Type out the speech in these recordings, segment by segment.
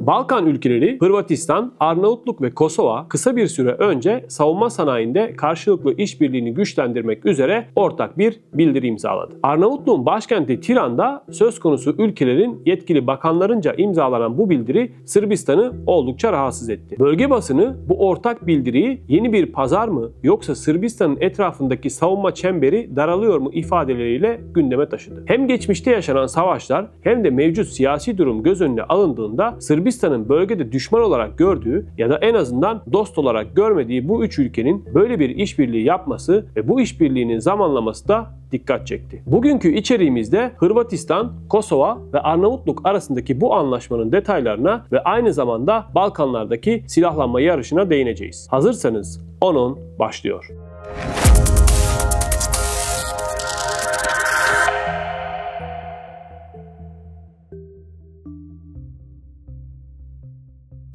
Balkan ülkeleri Hırvatistan, Arnavutluk ve Kosova kısa bir süre önce savunma sanayinde karşılıklı işbirliğini güçlendirmek üzere ortak bir bildiri imzaladı. Arnavutluğun başkenti Tiran'da söz konusu ülkelerin yetkili bakanlarınca imzalanan bu bildiri Sırbistan'ı oldukça rahatsız etti. Bölge basını bu ortak bildiriyi yeni bir pazar mı yoksa Sırbistan'ın etrafındaki savunma çemberi daralıyor mu ifadeleriyle gündeme taşıdı. Hem geçmişte yaşanan savaşlar hem de mevcut siyasi durum göz önüne alındığında Sırbistan'ın bölgede düşman olarak gördüğü ya da en azından dost olarak görmediği bu üç ülkenin böyle bir işbirliği yapması ve bu işbirliğinin zamanlaması da dikkat çekti. Bugünkü içeriğimizde Hırvatistan, Kosova ve Arnavutluk arasındaki bu anlaşmanın detaylarına ve aynı zamanda Balkanlardaki silahlanma yarışına değineceğiz. Hazırsanız 10-10 başlıyor.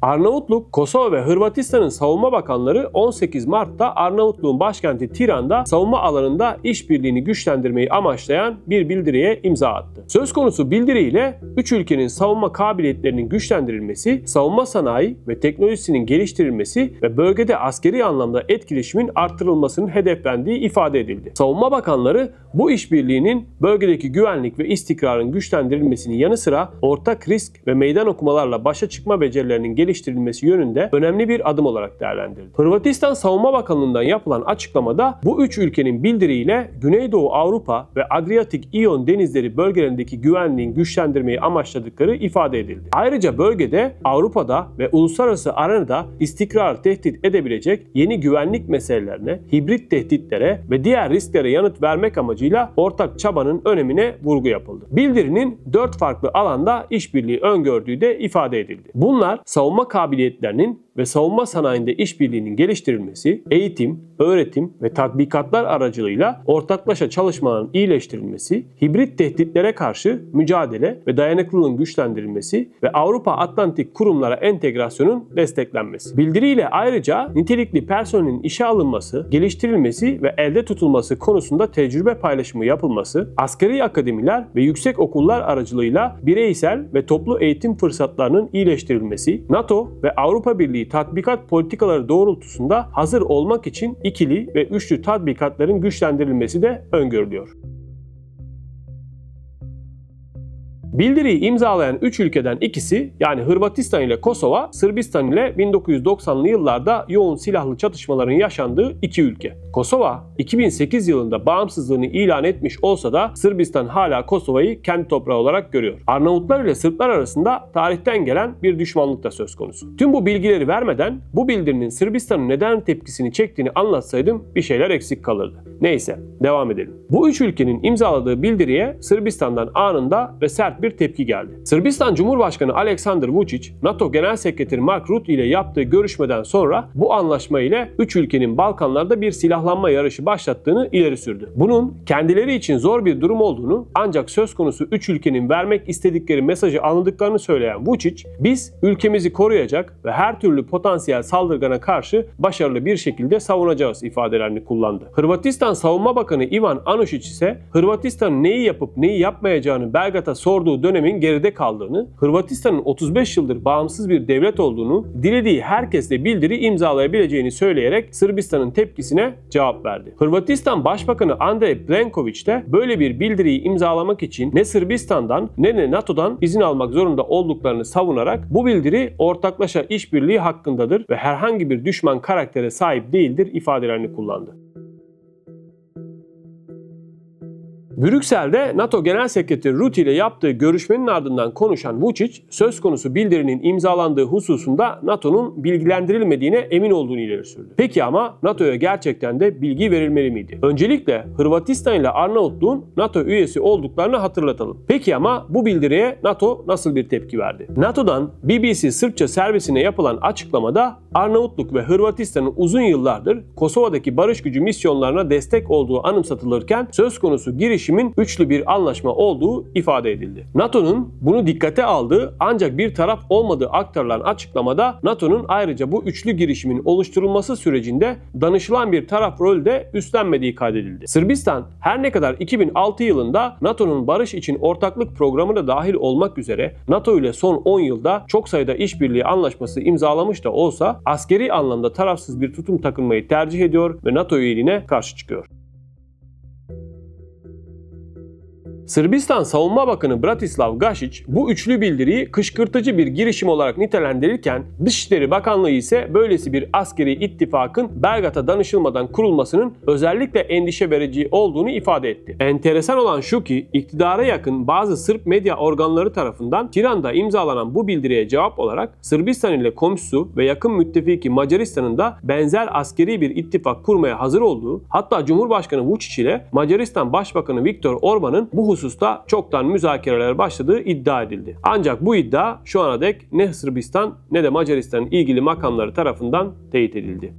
Arnavutluk, Kosova ve Hırvatistan'ın savunma bakanları 18 Mart'ta Arnavutluğun başkenti Tiran'da savunma alanında işbirliğini güçlendirmeyi amaçlayan bir bildiriye imza attı. Söz konusu bildiriyle üç ülkenin savunma kabiliyetlerinin güçlendirilmesi, savunma sanayi ve teknolojisinin geliştirilmesi ve bölgede askeri anlamda etkileşimin arttırılmasının hedeflendiği ifade edildi. Savunma bakanları bu işbirliğinin bölgedeki güvenlik ve istikrarın güçlendirilmesinin yanı sıra ortak risk ve meydan okumalarla başa çıkma becerilerinin geliştirilmesi yönünde önemli bir adım olarak değerlendirildi. Hırvatistan Savunma Bakanlığı'ndan yapılan açıklamada bu üç ülkenin bildiriyle Güneydoğu Avrupa ve Adriyatik-İyon denizleri bölgelerindeki güvenliğin güçlendirmeyi amaçladıkları ifade edildi. Ayrıca bölgede Avrupa'da ve uluslararası arenada istikrar tehdit edebilecek yeni güvenlik meselelerine, hibrit tehditlere ve diğer risklere yanıt vermek amacıyla ortak çabanın önemine vurgu yapıldı. Bildirinin 4 farklı alanda işbirliği öngördüğü de ifade edildi. Bunlar savunma kabiliyetlerinin ve savunma sanayinde işbirliğinin geliştirilmesi, eğitim, öğretim ve tatbikatlar aracılığıyla ortaklaşa çalışmaların iyileştirilmesi, hibrit tehditlere karşı mücadele ve dayanıklılığın güçlendirilmesi ve Avrupa Atlantik kurumlara entegrasyonun desteklenmesi. Bildiriyle ayrıca nitelikli personelin işe alınması, geliştirilmesi ve elde tutulması konusunda tecrübe paylaşımı yapılması, askeri akademiler ve yüksek okullar aracılığıyla bireysel ve toplu eğitim fırsatlarının iyileştirilmesi, NATO ve Avrupa Birliği tatbikat politikaları doğrultusunda hazır olmak için ikili ve üçlü tatbikatların güçlendirilmesi de öngörülüyor. Bildiriyi imzalayan 3 ülkeden ikisi yani Hırvatistan ile Kosova, Sırbistan ile 1990'lı yıllarda yoğun silahlı çatışmaların yaşandığı iki ülke. Kosova 2008 yılında bağımsızlığını ilan etmiş olsa da Sırbistan hala Kosova'yı kendi toprağı olarak görüyor. Arnavutlar ile Sırplar arasında tarihten gelen bir düşmanlık da söz konusu. Tüm bu bilgileri vermeden bu bildirinin Sırbistan'ın neden tepkisini çektiğini anlatsaydım bir şeyler eksik kalırdı. Neyse, devam edelim. Bu üç ülkenin imzaladığı bildiriye Sırbistan'dan anında ve sert bir tepki geldi. Sırbistan Cumhurbaşkanı Aleksandar Vučić, NATO Genel Sekreteri Mark Rutte ile yaptığı görüşmeden sonra bu anlaşma ile üç ülkenin Balkanlarda bir silahlanma yarışı başlattığını ileri sürdü. Bunun kendileri için zor bir durum olduğunu ancak söz konusu üç ülkenin vermek istedikleri mesajı anladıklarını söyleyen Vučić, biz ülkemizi koruyacak ve her türlü potansiyel saldırgana karşı başarılı bir şekilde savunacağız ifadelerini kullandı. Hırvatistan Savunma Bakanı Ivan Anušić ise Hırvatistan'ın neyi yapıp neyi yapmayacağını Belgrad'a sorduğu dönemin geride kaldığını, Hırvatistan'ın 35 yıldır bağımsız bir devlet olduğunu, dilediği herkesle bildiri imzalayabileceğini söyleyerek Sırbistan'ın tepkisine cevap verdi. Hırvatistan Başbakanı Andrej Plenković de böyle bir bildiriyi imzalamak için ne Sırbistan'dan ne de NATO'dan izin almak zorunda olduklarını savunarak bu bildiri ortaklaşa işbirliği hakkındadır ve herhangi bir düşman karaktere sahip değildir ifadelerini kullandı. Brüksel'de NATO Genel Sekreteri Rutte ile yaptığı görüşmenin ardından konuşan Vučić, söz konusu bildirinin imzalandığı hususunda NATO'nun bilgilendirilmediğine emin olduğunu ileri sürdü. Peki ama NATO'ya gerçekten de bilgi verilmeli miydi? Öncelikle Hırvatistan ile Arnavutluğun NATO üyesi olduklarını hatırlatalım. Peki ama bu bildiriye NATO nasıl bir tepki verdi? NATO'dan BBC Sırpça servisine yapılan açıklamada Arnavutluk ve Hırvatistan'ın uzun yıllardır Kosova'daki barış gücü misyonlarına destek olduğu anımsatılırken söz konusu girişim girişimin üçlü bir anlaşma olduğu ifade edildi. NATO'nun bunu dikkate aldığı ancak bir taraf olmadığı aktarılan açıklamada NATO'nun ayrıca bu üçlü girişimin oluşturulması sürecinde danışılan bir taraf rolü de üstlenmediği kaydedildi. Sırbistan her ne kadar 2006 yılında NATO'nun barış için ortaklık programına dahil olmak üzere NATO ile son 10 yılda çok sayıda işbirliği anlaşması imzalamış da olsa askeri anlamda tarafsız bir tutum takınmayı tercih ediyor ve NATO üyeliğine karşı çıkıyor. Sırbistan Savunma Bakanı Bratislav Gašić bu üçlü bildiriyi kışkırtıcı bir girişim olarak nitelendirirken Dışişleri Bakanlığı ise böylesi bir askeri ittifakın Belgrad'a danışılmadan kurulmasının özellikle endişe verici olduğunu ifade etti. Enteresan olan şu ki iktidara yakın bazı Sırp medya organları tarafından Tiran'da imzalanan bu bildiriye cevap olarak Sırbistan ile komşusu ve yakın müttefiki Macaristan'ın da benzer askeri bir ittifak kurmaya hazır olduğu, hatta Cumhurbaşkanı Vučić ile Macaristan Başbakanı Viktor Orban'ın bu hususta çoktan müzakereler başladığı iddia edildi. Ancak bu iddia şu ana dek ne Sırbistan ne de Macaristan'ın ilgili makamları tarafından teyit edildi.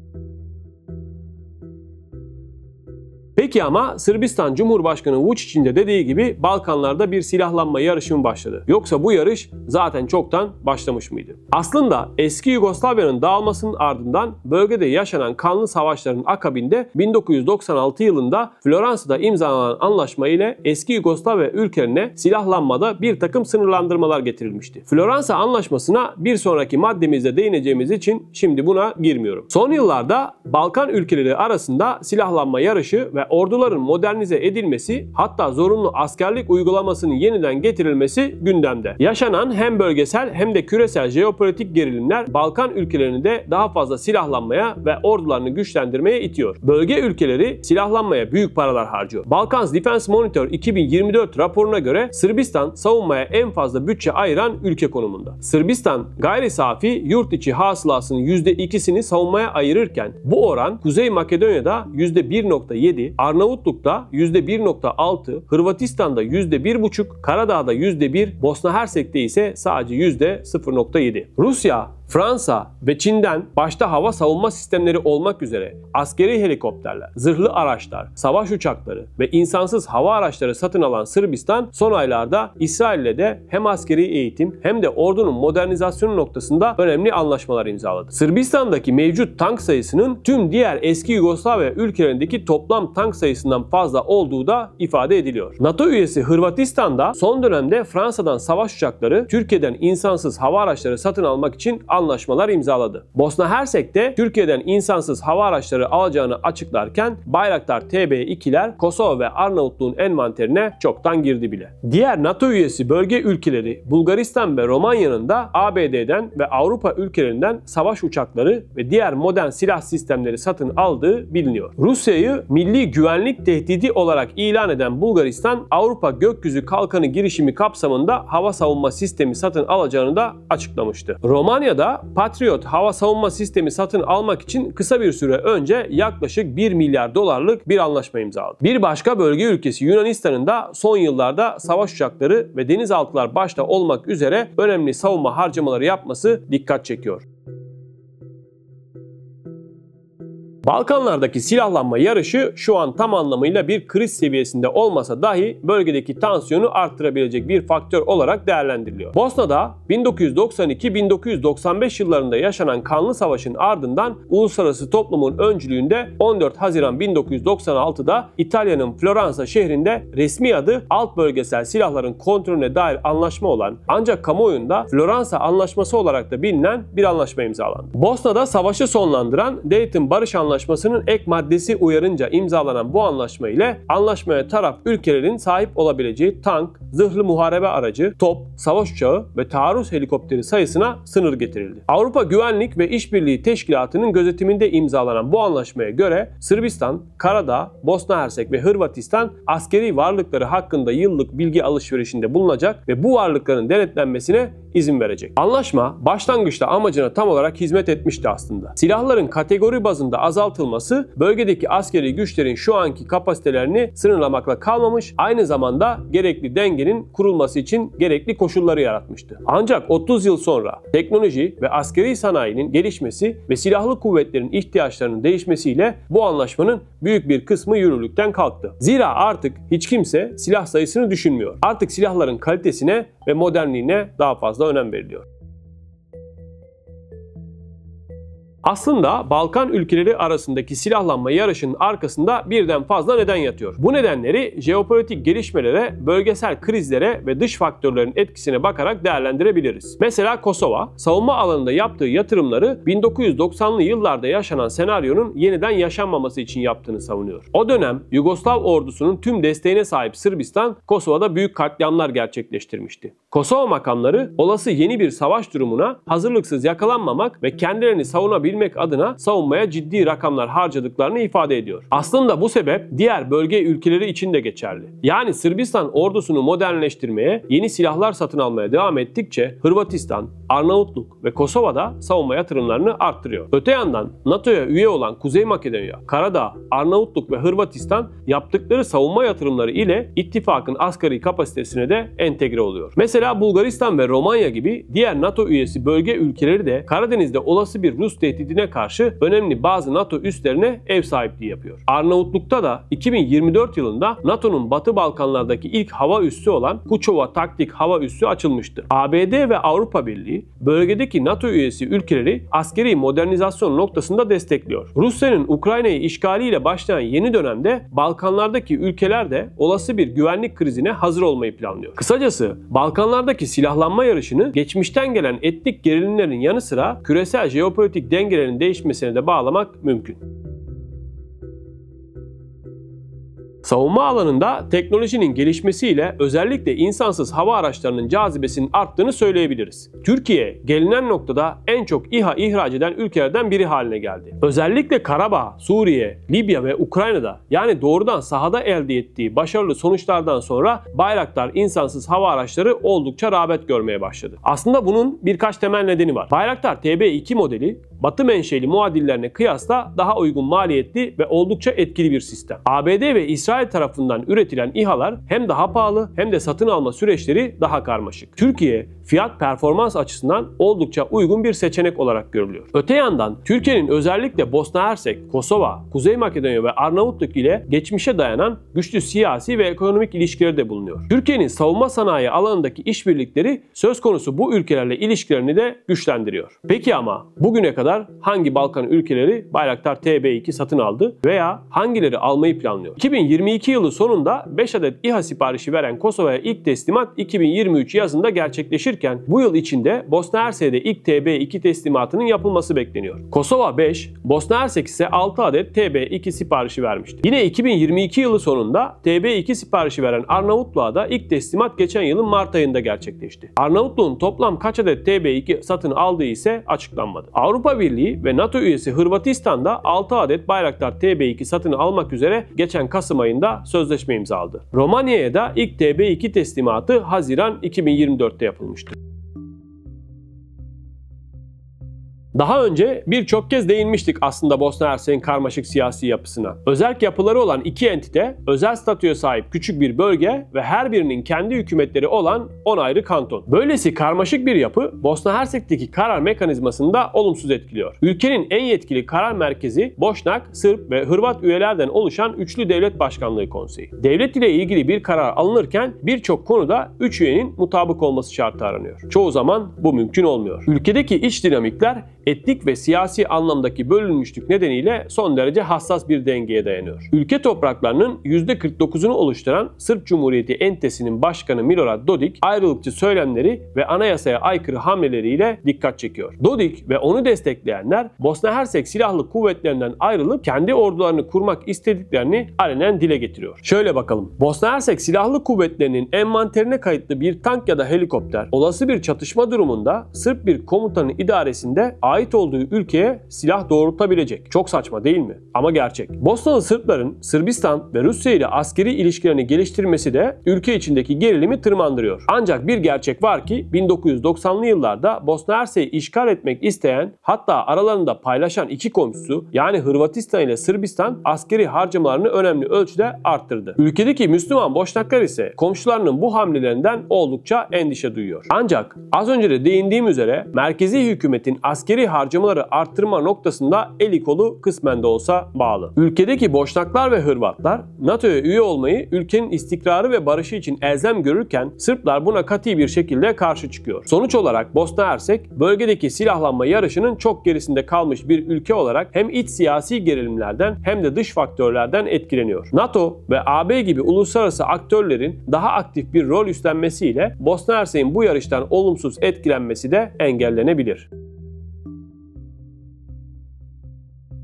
Peki ama Sırbistan Cumhurbaşkanı Vučić'in de dediği gibi Balkanlarda bir silahlanma yarışı mı başladı? Yoksa bu yarış zaten çoktan başlamış mıydı? Aslında eski Yugoslavya'nın dağılmasının ardından bölgede yaşanan kanlı savaşların akabinde 1996 yılında Floransa'da imzalanan anlaşma ile eski Yugoslavya ülkelerine silahlanmada bir takım sınırlandırmalar getirilmişti. Floransa Anlaşması'na bir sonraki maddemizde değineceğimiz için şimdi buna girmiyorum. Son yıllarda Balkan ülkeleri arasında silahlanma yarışı ve orduların modernize edilmesi, hatta zorunlu askerlik uygulamasının yeniden getirilmesi gündemde. Yaşanan hem bölgesel hem de küresel jeopolitik gerilimler Balkan ülkelerini de daha fazla silahlanmaya ve ordularını güçlendirmeye itiyor. Bölge ülkeleri silahlanmaya büyük paralar harcıyor. Balkans Defense Monitor 2024 raporuna göre Sırbistan savunmaya en fazla bütçe ayıran ülke konumunda. Sırbistan gayri safi yurt içi hasılasının %2'sini savunmaya ayırırken bu oran Kuzey Makedonya'da %1.7, Arnavutluk'ta %1.6, Hırvatistan'da %1.5, Karadağ'da %1, Bosna Hersek'te ise sadece %0.7. Rusya, Fransa ve Çin'den başta hava savunma sistemleri olmak üzere askeri helikopterler, zırhlı araçlar, savaş uçakları ve insansız hava araçları satın alan Sırbistan son aylarda İsrail'le de hem askeri eğitim hem de ordunun modernizasyonu noktasında önemli anlaşmalar imzaladı. Sırbistan'daki mevcut tank sayısının tüm diğer eski Yugoslavya ülkelerindeki toplam tank sayısından fazla olduğu da ifade ediliyor. NATO üyesi Hırvatistan'da son dönemde Fransa'dan savaş uçakları, Türkiye'den insansız hava araçları satın almak için anlaşmalar imzaladı. Bosna Hersek de Türkiye'den insansız hava araçları alacağını açıklarken Bayraktar TB2'ler Kosova ve Arnavutluğun envanterine çoktan girdi bile. Diğer NATO üyesi bölge ülkeleri Bulgaristan ve Romanya'nın da ABD'den ve Avrupa ülkelerinden savaş uçakları ve diğer modern silah sistemleri satın aldığı biliniyor. Rusya'yı milli güvenlik tehdidi olarak ilan eden Bulgaristan, Avrupa Gökyüzü Kalkanı girişimi kapsamında hava savunma sistemi satın alacağını da açıklamıştı. Romanya'da Patriot hava savunma sistemi satın almak için kısa bir süre önce yaklaşık 1 milyar dolarlık bir anlaşma imzaladı. Bir başka bölge ülkesi Yunanistan'ın da son yıllarda savaş uçakları ve denizaltılar başta olmak üzere önemli savunma harcamaları yapması dikkat çekiyor. Balkanlardaki silahlanma yarışı şu an tam anlamıyla bir kriz seviyesinde olmasa dahi bölgedeki tansiyonu arttırabilecek bir faktör olarak değerlendiriliyor. Bosna'da 1992-1995 yıllarında yaşanan kanlı savaşın ardından uluslararası toplumun öncülüğünde 14 Haziran 1996'da İtalya'nın Floransa şehrinde resmi adı alt bölgesel silahların kontrolüne dair anlaşma olan ancak kamuoyunda Floransa Anlaşması olarak da bilinen bir anlaşma imzalandı. Bosna'da savaşı sonlandıran Dayton Barış Anlaşması'nın ek maddesi uyarınca imzalanan bu anlaşma ile anlaşmaya taraf ülkelerin sahip olabileceği tank, zırhlı muharebe aracı, top, savaş uçağı ve taarruz helikopteri sayısına sınır getirildi. Avrupa Güvenlik ve İşbirliği Teşkilatı'nın gözetiminde imzalanan bu anlaşmaya göre Sırbistan, Karadağ, Bosna Hersek ve Hırvatistan askeri varlıkları hakkında yıllık bilgi alışverişinde bulunacak ve bu varlıkların denetlenmesine izin verecek. Anlaşma başlangıçta amacına tam olarak hizmet etmişti aslında. Silahların kategori bazında azaltılması bölgedeki askeri güçlerin şu anki kapasitelerini sınırlamakla kalmamış, aynı zamanda gerekli dengenin kurulması için gerekli koşulları yaratmıştı. Ancak 30 yıl sonra teknoloji ve askeri sanayinin gelişmesi ve silahlı kuvvetlerin ihtiyaçlarının değişmesiyle bu anlaşmanın büyük bir kısmı yürürlükten kalktı. Zira artık hiç kimse silah sayısını düşünmüyor. Artık silahların kalitesine ve modernliğine daha fazla önem veriliyor. Aslında Balkan ülkeleri arasındaki silahlanma yarışının arkasında birden fazla neden yatıyor. Bu nedenleri jeopolitik gelişmelere, bölgesel krizlere ve dış faktörlerin etkisine bakarak değerlendirebiliriz. Mesela Kosova, savunma alanında yaptığı yatırımları 1990'lı yıllarda yaşanan senaryonun yeniden yaşanmaması için yaptığını savunuyor. O dönem Yugoslav ordusunun tüm desteğine sahip Sırbistan, Kosova'da büyük katliamlar gerçekleştirmişti. Kosova makamları olası yeni bir savaş durumuna hazırlıksız yakalanmamak ve kendilerini savunabilmek adına savunmaya ciddi rakamlar harcadıklarını ifade ediyor. Aslında bu sebep diğer bölge ülkeleri için de geçerli. Yani Sırbistan ordusunu modernleştirmeye, yeni silahlar satın almaya devam ettikçe Hırvatistan, Arnavutluk ve Kosova'da savunma yatırımlarını arttırıyor. Öte yandan NATO'ya üye olan Kuzey Makedonya, Karadağ, Arnavutluk ve Hırvatistan yaptıkları savunma yatırımları ile ittifakın asgari kapasitesine de entegre oluyor. Mesela Bulgaristan ve Romanya gibi diğer NATO üyesi bölge ülkeleri de Karadeniz'de olası bir Rus tehdidine karşı önemli bazı NATO üslerine ev sahipliği yapıyor. Arnavutluk'ta da 2024 yılında NATO'nun Batı Balkanlardaki ilk hava üssü olan Kuçova Taktik Hava Üssü açılmıştı. ABD ve Avrupa Birliği bölgedeki NATO üyesi ülkeleri askeri modernizasyon noktasında destekliyor. Rusya'nın Ukrayna'yı işgaliyle başlayan yeni dönemde Balkanlardaki ülkeler de olası bir güvenlik krizine hazır olmayı planlıyor. Kısacası Balkanlardaki silahlanma yarışını geçmişten gelen etnik gerilimlerin yanı sıra küresel jeopolitik dengelerin değişmesine de bağlamak mümkün. Savunma alanında teknolojinin gelişmesiyle özellikle insansız hava araçlarının cazibesinin arttığını söyleyebiliriz. Türkiye gelinen noktada en çok İHA ihraç eden ülkelerden biri haline geldi. Özellikle Karabağ, Suriye, Libya ve Ukrayna'da, yani doğrudan sahada elde ettiği başarılı sonuçlardan sonra Bayraktar insansız hava araçları oldukça rağbet görmeye başladı. Aslında bunun birkaç temel nedeni var. Bayraktar TB2 modeli Batı menşeli muadillerine kıyasla daha uygun maliyetli ve oldukça etkili bir sistem. ABD ve İsrail tarafından üretilen İHA'lar hem daha pahalı hem de satın alma süreçleri daha karmaşık. Türkiye fiyat performans açısından oldukça uygun bir seçenek olarak görülüyor. Öte yandan Türkiye'nin özellikle Bosna Hersek, Kosova, Kuzey Makedonya ve Arnavutluk ile geçmişe dayanan güçlü siyasi ve ekonomik ilişkileri de bulunuyor. Türkiye'nin savunma sanayi alanındaki işbirlikleri söz konusu bu ülkelerle ilişkilerini de güçlendiriyor. Peki ama bugüne kadar hangi Balkan ülkeleri Bayraktar TB2 satın aldı veya hangileri almayı planlıyor? 2022 yılı sonunda 5 adet İHA siparişi veren Kosova'ya ilk teslimat 2023 yazında gerçekleşirken bu yıl içinde Bosna Hersek'te ilk TB2 teslimatının yapılması bekleniyor. Kosova 5, Bosna Hersek ise 6 adet TB2 siparişi vermişti. Yine 2022 yılı sonunda TB2 siparişi veren Arnavutluğa da ilk teslimat geçen yılın Mart ayında gerçekleşti. Arnavutluğun toplam kaç adet TB2 satın aldığı ise açıklanmadı. Avrupa Birliği ve NATO üyesi Hırvatistan'da 6 adet Bayraktar TB2 satın almak üzere geçen Kasım ayında sözleşme imzaladı. Romanya'ya da ilk TB2 teslimatı Haziran 2024'te yapılmıştı. Daha önce birçok kez değinmiştik aslında Bosna Hersek'in karmaşık siyasi yapısına. Özerk yapıları olan iki entite, özel statüye sahip küçük bir bölge ve her birinin kendi hükümetleri olan 10 ayrı kanton. Böylesi karmaşık bir yapı Bosna Hersek'teki karar mekanizmasını da olumsuz etkiliyor. Ülkenin en yetkili karar merkezi Boşnak, Sırp ve Hırvat üyelerden oluşan Üçlü Devlet Başkanlığı Konseyi. Devlet ile ilgili bir karar alınırken birçok konuda 3 üyenin mutabık olması şartı aranıyor. Çoğu zaman bu mümkün olmuyor. Ülkedeki iç dinamikler etnik ve siyasi anlamdaki bölünmüşlük nedeniyle son derece hassas bir dengeye dayanıyor. Ülke topraklarının %49'unu oluşturan Sırp Cumhuriyeti Entesi'nin başkanı Milorad Dodik, ayrılıkçı söylemleri ve anayasaya aykırı hamleleriyle dikkat çekiyor. Dodik ve onu destekleyenler Bosna Hersek Silahlı Kuvvetlerinden ayrılıp kendi ordularını kurmak istediklerini alenen dile getiriyor. Şöyle bakalım. Bosna Hersek Silahlı Kuvvetleri'nin envanterine kayıtlı bir tank ya da helikopter olası bir çatışma durumunda Sırp bir komutanın idaresinde ait ait olduğu ülkeye silah doğrultabilecek. Çok saçma değil mi? Ama gerçek. Bosnalı Sırpların Sırbistan ve Rusya ile askeri ilişkilerini geliştirmesi de ülke içindeki gerilimi tırmandırıyor. Ancak bir gerçek var ki 1990'lı yıllarda Bosna Hersek'i işgal etmek isteyen, hatta aralarında paylaşan iki komşusu yani Hırvatistan ile Sırbistan askeri harcamalarını önemli ölçüde arttırdı. Ülkedeki Müslüman Boşnaklar ise komşularının bu hamlelerinden oldukça endişe duyuyor. Ancak az önce de değindiğim üzere merkezi hükümetin askeri harcamaları arttırma noktasında eli kolu kısmen de olsa bağlı. Ülkedeki Boşnaklar ve Hırvatlar NATO'ya üye olmayı ülkenin istikrarı ve barışı için elzem görürken Sırplar buna katı bir şekilde karşı çıkıyor. Sonuç olarak Bosna Hersek bölgedeki silahlanma yarışının çok gerisinde kalmış bir ülke olarak hem iç siyasi gerilimlerden hem de dış faktörlerden etkileniyor. NATO ve AB gibi uluslararası aktörlerin daha aktif bir rol üstlenmesiyle Bosna Hersek'in bu yarıştan olumsuz etkilenmesi de engellenebilir.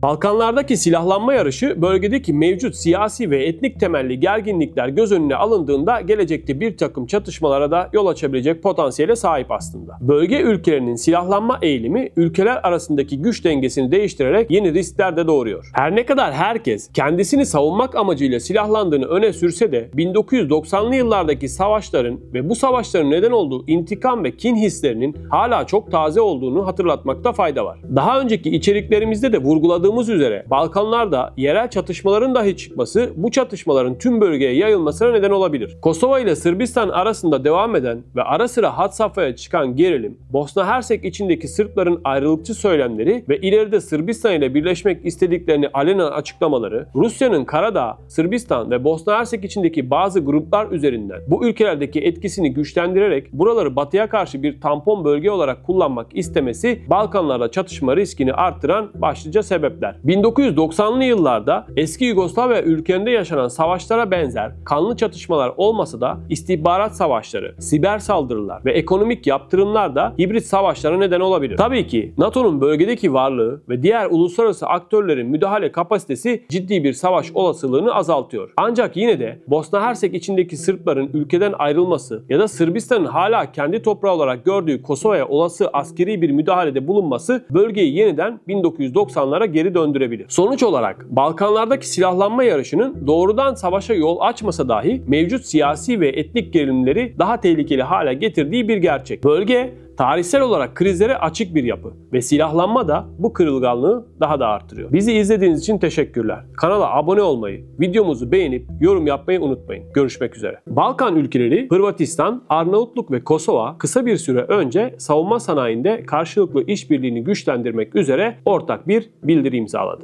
Balkanlardaki silahlanma yarışı bölgedeki mevcut siyasi ve etnik temelli gerginlikler göz önüne alındığında gelecekte bir takım çatışmalara da yol açabilecek potansiyele sahip aslında. Bölge ülkelerinin silahlanma eğilimi ülkeler arasındaki güç dengesini değiştirerek yeni riskler de doğuruyor. Her ne kadar herkes kendisini savunmak amacıyla silahlandığını öne sürse de 1990'lı yıllardaki savaşların ve bu savaşların neden olduğu intikam ve kin hislerinin hala çok taze olduğunu hatırlatmakta fayda var. Daha önceki içeriklerimizde de vurguladığımız üzere Balkanlarda yerel çatışmaların dahi çıkması bu çatışmaların tüm bölgeye yayılmasına neden olabilir. Kosova ile Sırbistan arasında devam eden ve ara sıra had safhaya çıkan gerilim, Bosna Hersek içindeki Sırpların ayrılıkçı söylemleri ve ileride Sırbistan ile birleşmek istediklerini alenen açıklamaları, Rusya'nın Karadağ, Sırbistan ve Bosna Hersek içindeki bazı gruplar üzerinden bu ülkelerdeki etkisini güçlendirerek buraları batıya karşı bir tampon bölge olarak kullanmak istemesi Balkanlarda çatışma riskini arttıran başlıca sebepler. 1990'lı yıllarda eski Yugoslavya ülkelerinde yaşanan savaşlara benzer kanlı çatışmalar olmasa da istihbarat savaşları, siber saldırılar ve ekonomik yaptırımlar da hibrit savaşlara neden olabilir. Tabii ki NATO'nun bölgedeki varlığı ve diğer uluslararası aktörlerin müdahale kapasitesi ciddi bir savaş olasılığını azaltıyor. Ancak yine de Bosna Hersek içindeki Sırpların ülkeden ayrılması ya da Sırbistan'ın hala kendi toprağı olarak gördüğü Kosova'ya olası askeri bir müdahalede bulunması bölgeyi yeniden 1990'lara geri döndürebilir. Sonuç olarak Balkanlardaki silahlanma yarışının doğrudan savaşa yol açmasa dahi mevcut siyasi ve etnik gerilimleri daha tehlikeli hale getirdiği bir gerçek. Bölge tarihsel olarak krizlere açık bir yapı ve silahlanma da bu kırılganlığı daha da artırıyor. Bizi izlediğiniz için teşekkürler. Kanala abone olmayı, videomuzu beğenip yorum yapmayı unutmayın. Görüşmek üzere. Balkan ülkeleri Hırvatistan, Arnavutluk ve Kosova kısa bir süre önce savunma sanayinde karşılıklı işbirliğini güçlendirmek üzere ortak bir bildiri imzaladı.